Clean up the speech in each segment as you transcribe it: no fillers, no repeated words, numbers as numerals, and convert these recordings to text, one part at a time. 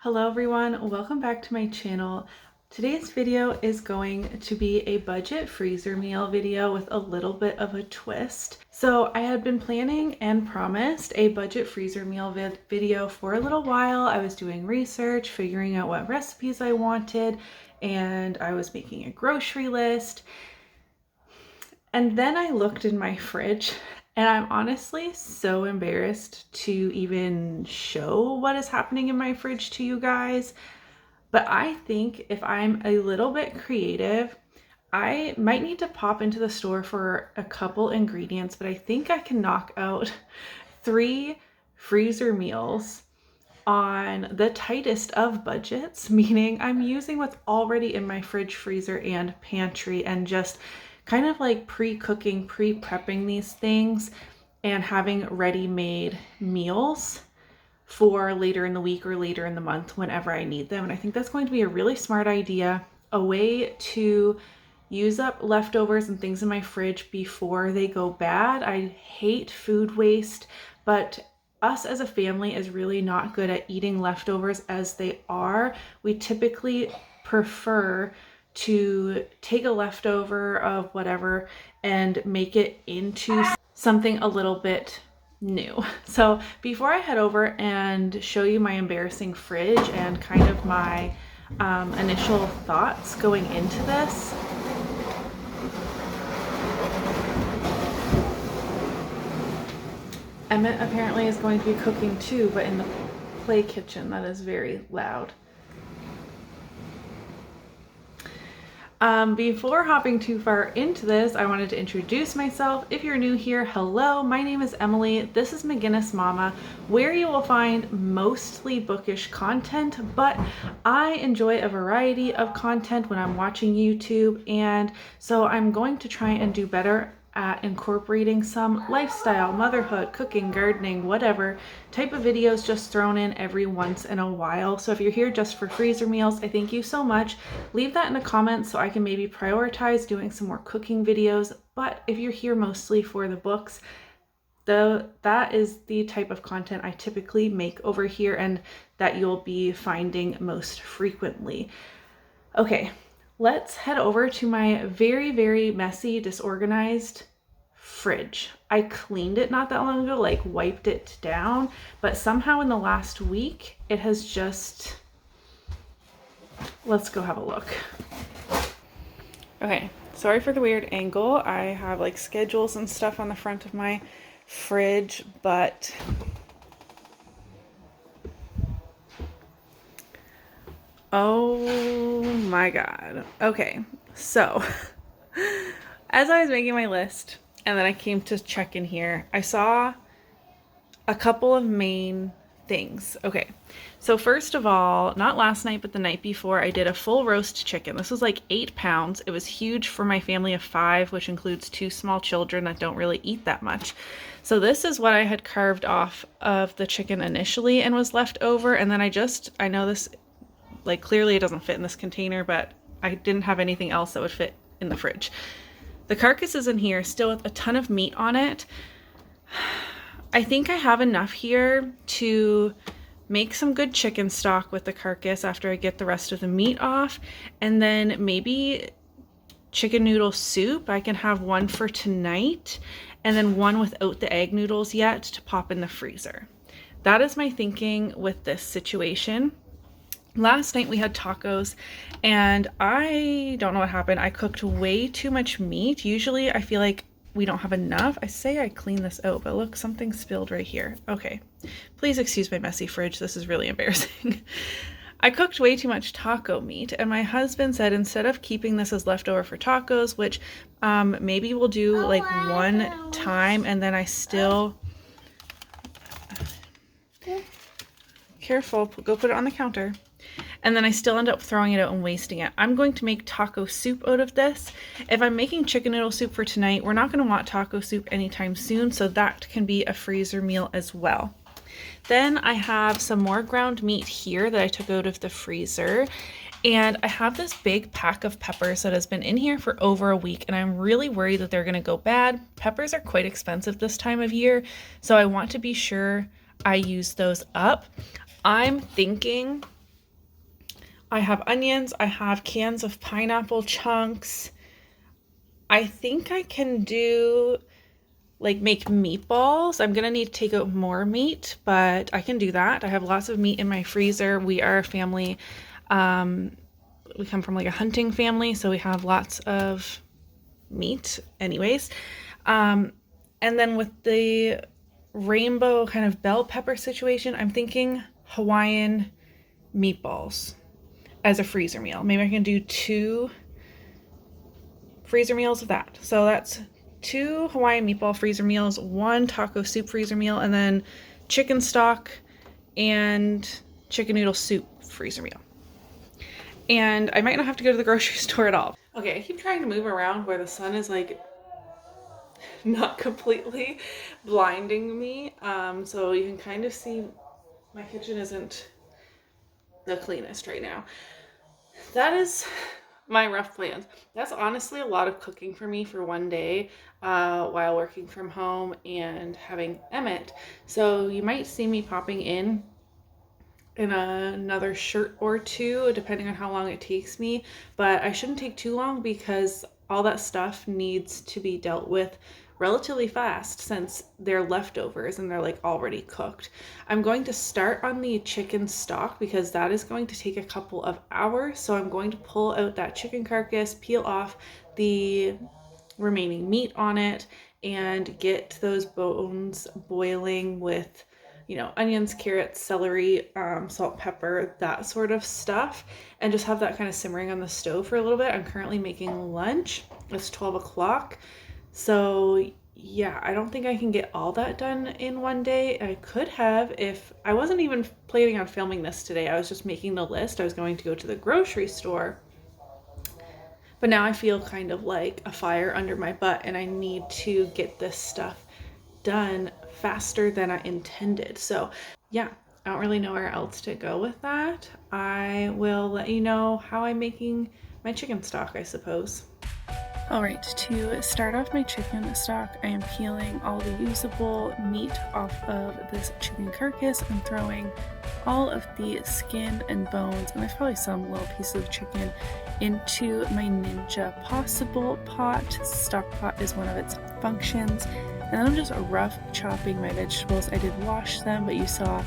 Hello everyone, welcome back to my channel. Today's video is going to be a budget freezer meal video with a little bit of a twist. So I had been planning and promised a budget freezer meal video for a little while. I was doing research, figuring out what recipes I wanted, and I was making a grocery list. And then I looked in my fridge and I'm honestly so embarrassed to even show what is happening in my fridge to you guys. But I think if I'm a little bit creative, I might need to pop into the store for a couple ingredients, but I think I can knock out 3 freezer meals on the tightest of budgets, meaning I'm using what's already in my fridge, freezer, and pantry and just kind of like pre-cooking, pre-prepping these things and having ready-made meals for later in the week or later in the month whenever I need them. And I think that's going to be a really smart idea, a way to use up leftovers and things in my fridge before they go bad. I hate food waste, but us as a family is really not good at eating leftovers as they are. We typically prefer to take a leftover of whatever and make it into something a little bit new. So before I head over and show you my embarrassing fridge and kind of my initial thoughts going into this, Emmett apparently is going to be cooking too, but in the play kitchen. That is very loud. Before hopping too far into this, I wanted to introduce myself. If you're new here, hello, my name is Emily. This is MacInnis Mama, where you will find mostly bookish content, but I enjoy a variety of content when I'm watching YouTube, and so I'm going to try and do better at incorporating some lifestyle, motherhood, cooking, gardening, whatever type of videos just thrown in every once in a while. So if you're here just for freezer meals, I thank you so much. Leave that in the comments so I can maybe prioritize doing some more cooking videos. But if you're here mostly for the books, that is the type of content I typically make over here and that you'll be finding most frequently. Okay. Let's head over to my very, very messy, disorganized fridge. I cleaned it not that long ago, like wiped it down, but somehow in the last week, it has just, let's go have a look. Okay, sorry for the weird angle. I have like schedules and stuff on the front of my fridge, but oh my God. Okay, so as I was making my list and then I came to check in here, I saw a couple of main things. Okay, so first of all, not last night, but the night before, I did a full roast chicken. This was like 8 pounds. It was huge for my family of 5, which includes 2 small children that don't really eat that much. So this is what I had carved off of the chicken initially and was left over. And then I know this, like clearly it doesn't fit in this container, but I didn't have anything else that would fit in the fridge. The carcass is in here still with a ton of meat on it. I think I have enough here to make some good chicken stock with the carcass after I get the rest of the meat off. And then maybe chicken noodle soup. I can have one for tonight and then one without the egg noodles yet to pop in the freezer. That is my thinking with this situation. Last night we had tacos and I don't know what happened. I cooked way too much meat. Usually I feel like we don't have enough. I say I clean this out, but look, something spilled right here. Okay, please excuse my messy fridge. This is really embarrassing. I cooked way too much taco meat and my husband said instead of keeping this as leftover for tacos, which maybe we'll do like one time and then I still... Careful, go put it on the counter. And then I still end up throwing it out and wasting it. I'm going to make taco soup out of this. If I'm making chicken noodle soup for tonight, we're not going to want taco soup anytime soon, so that can be a freezer meal as well. Then I have some more ground meat here that I took out of the freezer. And I have this big pack of peppers that has been in here for over a week, and I'm really worried that they're going to go bad. Peppers are quite expensive this time of year, so I want to be sure I use those up. I'm thinking I have onions, I have cans of pineapple chunks. I think I can do like make meatballs. I'm gonna need to take out more meat, but I can do that. I have lots of meat in my freezer. We are a family, we come from like a hunting family, so we have lots of meat anyways. And then with the rainbow kind of bell pepper situation, I'm thinking Hawaiian meatballs as a freezer meal. Maybe I can do 2 freezer meals of that. So that's 2 Hawaiian meatball freezer meals, 1 taco soup freezer meal, and then chicken stock and chicken noodle soup freezer meal. And I might not have to go to the grocery store at all. Okay, I keep trying to move around where the sun is like not completely blinding me. So you can kind of see my kitchen isn't the cleanest right now. That is my rough plans. That's honestly a lot of cooking for me for one day while working from home and having Emmett. So you might see me popping in another shirt or 2 depending on how long it takes me, but I shouldn't take too long because all that stuff needs to be dealt with relatively fast since they're leftovers and they're like already cooked. I'm going to start on the chicken stock because that is going to take a couple of hours. So I'm going to pull out that chicken carcass, peel off the remaining meat on it, and get those bones boiling with, you know, onions, carrots, celery, salt, pepper, that sort of stuff, and just have that kind of simmering on the stove for a little bit. I'm currently making lunch. It's 12 o'clock. So yeah, I don't think I can get all that done in one day. I could have if I wasn't even planning on filming this today. I was just making the list. I was going to go to the grocery store. But now I feel kind of like a fire under my butt and I need to get this stuff done faster than I intended. So yeah, I don't really know where else to go with that. I will let you know how I'm making my chicken stock, I suppose. Alright, to start off my chicken stock, I am peeling all the usable meat off of this chicken carcass and throwing all of the skin and bones, and there's probably some little pieces of chicken, into my Ninja Possible pot. Stock pot is one of its functions. And then I'm just rough chopping my vegetables. I did wash them, but you saw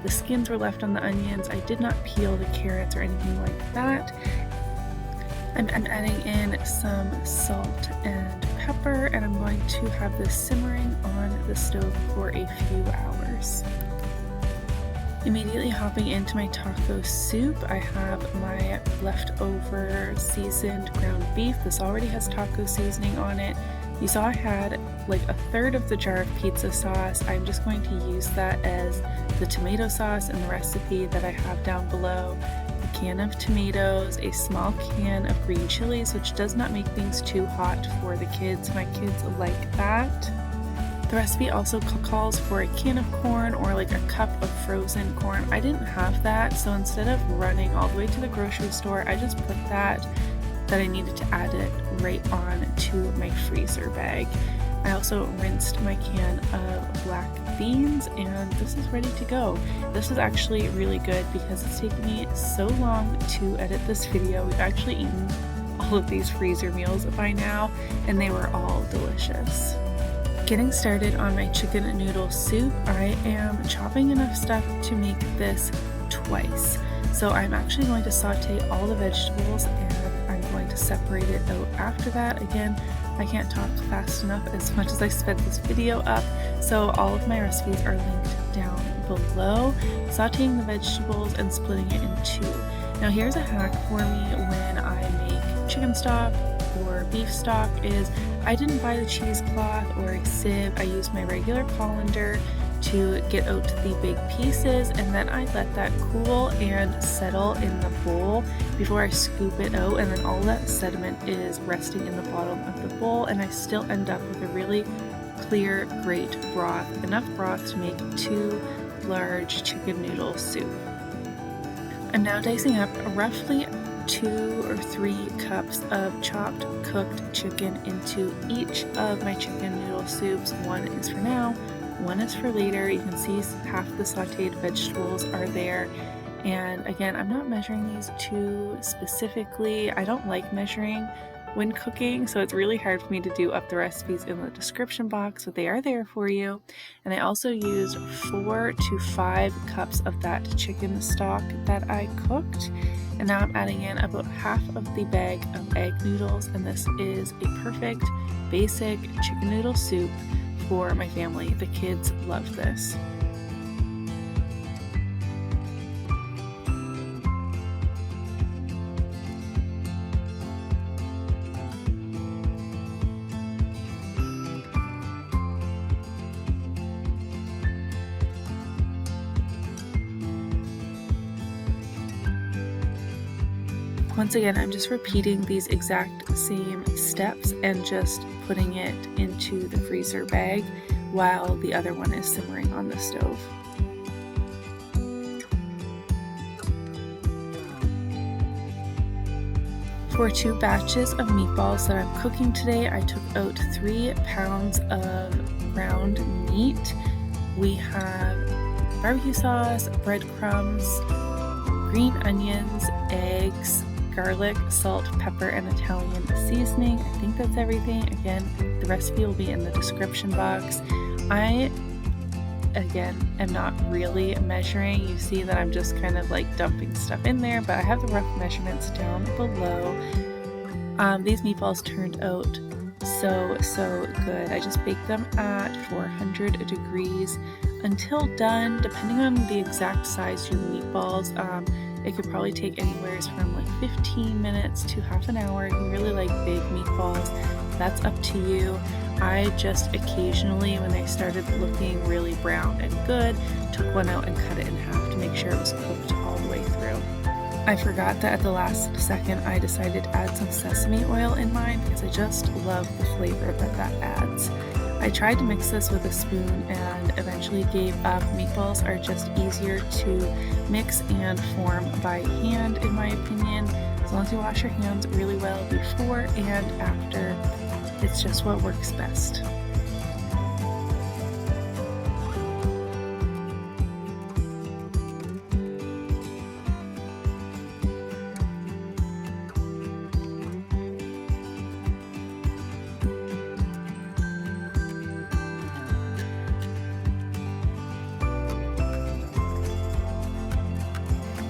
the skins were left on the onions. I did not peel the carrots or anything like that. I'm adding in some salt and pepper, and I'm going to have this simmering on the stove for a few hours. Immediately hopping into my taco soup, I have my leftover seasoned ground beef. This already has taco seasoning on it. You saw I had like a third of the jar of pizza sauce. I'm just going to use that as the tomato sauce in the recipe that I have down below. A can of tomatoes, a small can of green chilies, which does not make things too hot for the kids. My kids like that. The recipe also calls for a can of corn or like a cup of frozen corn. I didn't have that, so instead of running all the way to the grocery store, I just put that I needed to add it right on to my freezer bag. I also rinsed my can of black beans, and this is ready to go. This is actually really good because it's taken me so long to edit this video. We've actually eaten all of these freezer meals by now, and they were all delicious. Getting started on my chicken noodle soup, I am chopping enough stuff to make this twice. So I'm actually going to saute all the vegetables and I'm going to separate it out after that. Again, I can't talk fast enough as much as I sped this video up, so all of my recipes are linked down below. Sauteing the vegetables and splitting it in 2. Now here's a hack for me when I make chicken stock or beef stock is I didn't buy the cheesecloth or a sieve. I used my regular colander to get out the big pieces, and then I let that cool and settle in the bowl before I scoop it out, and then all that sediment is resting in the bottom of the bowl, and I still end up with a really clear, great broth, enough broth to make 2 large chicken noodle soup. I'm now dicing up roughly 2 or 3 cups of chopped cooked chicken into each of my chicken noodle soups. One is for now, one is for later. You can see half the sauteed vegetables are there, And again, I'm not measuring these too specifically. I don't like measuring when cooking, so it's really hard for me to do up the recipes in the description box, but they are there for you. And I also used 4 to 5 cups of that chicken stock that I cooked. And now I'm adding in about half of the bag of egg noodles, and this is a perfect basic chicken noodle soup for my family. The kids love this. Once again, I'm just repeating these exact same steps and just putting it into the freezer bag while the other one is simmering on the stove. For 2 batches of meatballs that I'm cooking today, I took out 3 pounds of ground meat. We have barbecue sauce, breadcrumbs, green onions, eggs, garlic, salt, pepper, and Italian seasoning. I think that's everything. Again, the recipe will be in the description box. I, again, am not really measuring. You see that I'm just kind of like dumping stuff in there, but I have the rough measurements down below. These meatballs turned out so good. I just baked them at 400 degrees until done. Depending on the exact size your meatballs, it could probably take anywhere from like 15 minutes to half an hour. If you really like big meatballs, that's up to you. I just occasionally, when they started looking really brown and good, took one out and cut it in half to make sure it was cooked all the way through. I forgot that at the last second I decided to add some sesame oil in mine because I just love the flavor that adds. I tried to mix this with a spoon and eventually gave up. Meatballs are just easier to mix and form by hand, in my opinion. As long as you wash your hands really well before and after, it's just what works best.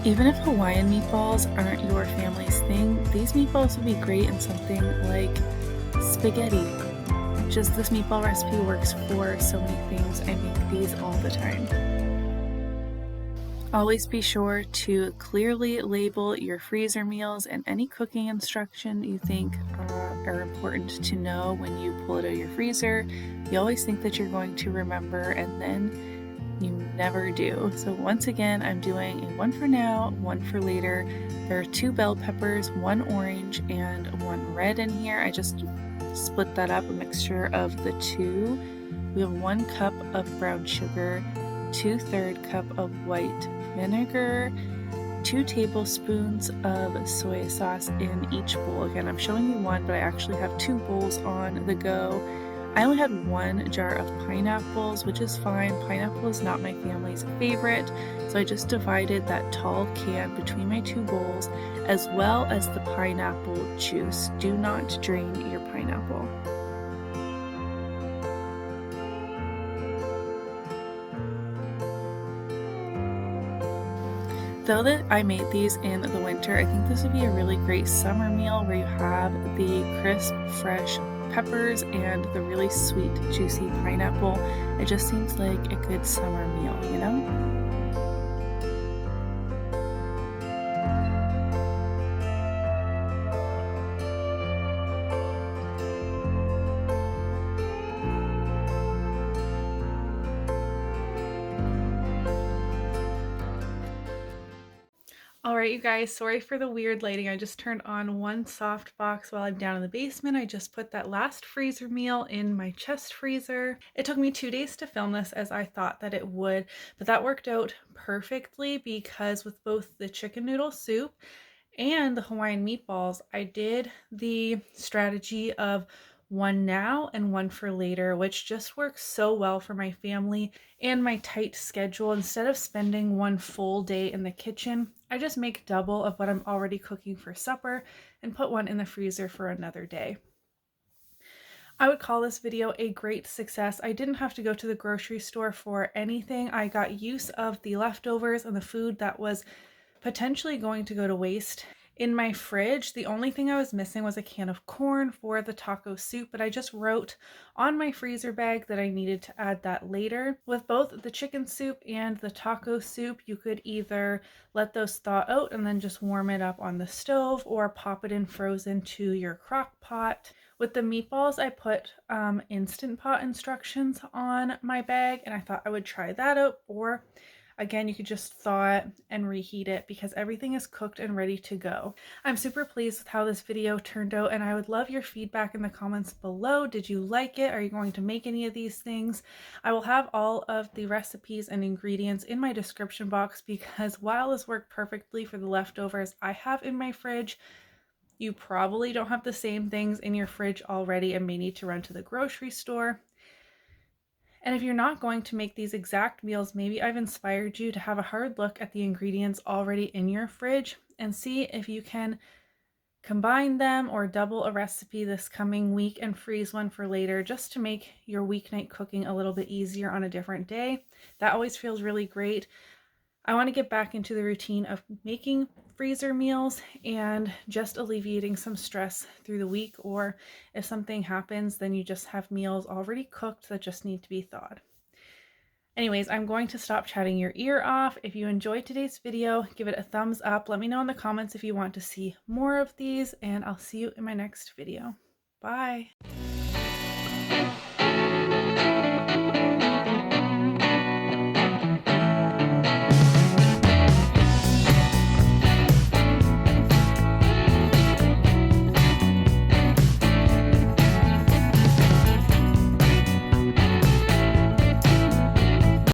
Even if Hawaiian meatballs aren't your family's thing, these meatballs would be great in something like spaghetti. Just this meatball recipe works for so many things. I make these all the time. Always be sure to clearly label your freezer meals and any cooking instruction you think are important to know when you pull it out of your freezer. You always think that you're going to remember, and then you never do. So once again, I'm doing a 1 for now, 1 for later. There are 2 bell peppers, 1 orange, and 1 red in here. I just split that up, a mixture of the 2. We have 1 cup of brown sugar, 2/3 cup of white vinegar, 2 tablespoons of soy sauce in each bowl. Again, I'm showing you 1, but I actually have 2 bowls on the go. I only had 1 jar of pineapples, which is fine. Pineapple is not my family's favorite, so I just divided that tall can between my 2 bowls, as well as the pineapple juice. Do not drain your pineapple. Though that I made these in the winter, I think this would be a really great summer meal where you have the crisp, fresh peppers and the really sweet, juicy pineapple. It just seems like a good summer meal, you know? Alright, you guys, sorry for the weird lighting. I just turned on 1 soft box while I'm down in the basement. I just put that last freezer meal in my chest freezer. It took me 2 days to film this, as I thought that it would, but that worked out perfectly because with both the chicken noodle soup and the Hawaiian meatballs, I did the strategy of one now and one for later, which just works so well for my family and my tight schedule. Instead of spending one full day in the kitchen, I just make double of what I'm already cooking for supper and put one in the freezer for another day. I would call this video a great success. I didn't have to go to the grocery store for anything. I got use of the leftovers and the food that was potentially going to go to waste. In my fridge, the only thing I was missing was a can of corn for the taco soup, but I just wrote on my freezer bag that I needed to add that later. With both the chicken soup and the taco soup, you could either let those thaw out and then just warm it up on the stove, or pop it in frozen to your crock pot. With the meatballs, I put Instant Pot instructions on my bag, and I thought I would try that out, or again, you could just thaw it and reheat it because everything is cooked and ready to go. I'm super pleased with how this video turned out, and I would love your feedback in the comments below. Did you like it? Are you going to make any of these things? I will have all of the recipes and ingredients in my description box because while this worked perfectly for the leftovers I have in my fridge, you probably don't have the same things in your fridge already and may need to run to the grocery store. And if you're not going to make these exact meals, maybe I've inspired you to have a hard look at the ingredients already in your fridge and see if you can combine them or double a recipe this coming week and freeze one for later, just to make your weeknight cooking a little bit easier on a different day. That always feels really great. I want to get back into the routine of making freezer meals and just alleviating some stress through the week, or if something happens, then you just have meals already cooked that just need to be thawed. Anyways, I'm going to stop chatting your ear off. If you enjoyed today's video, give it a thumbs up. Let me know in the comments if you want to see more of these, and I'll see you in my next video. Bye!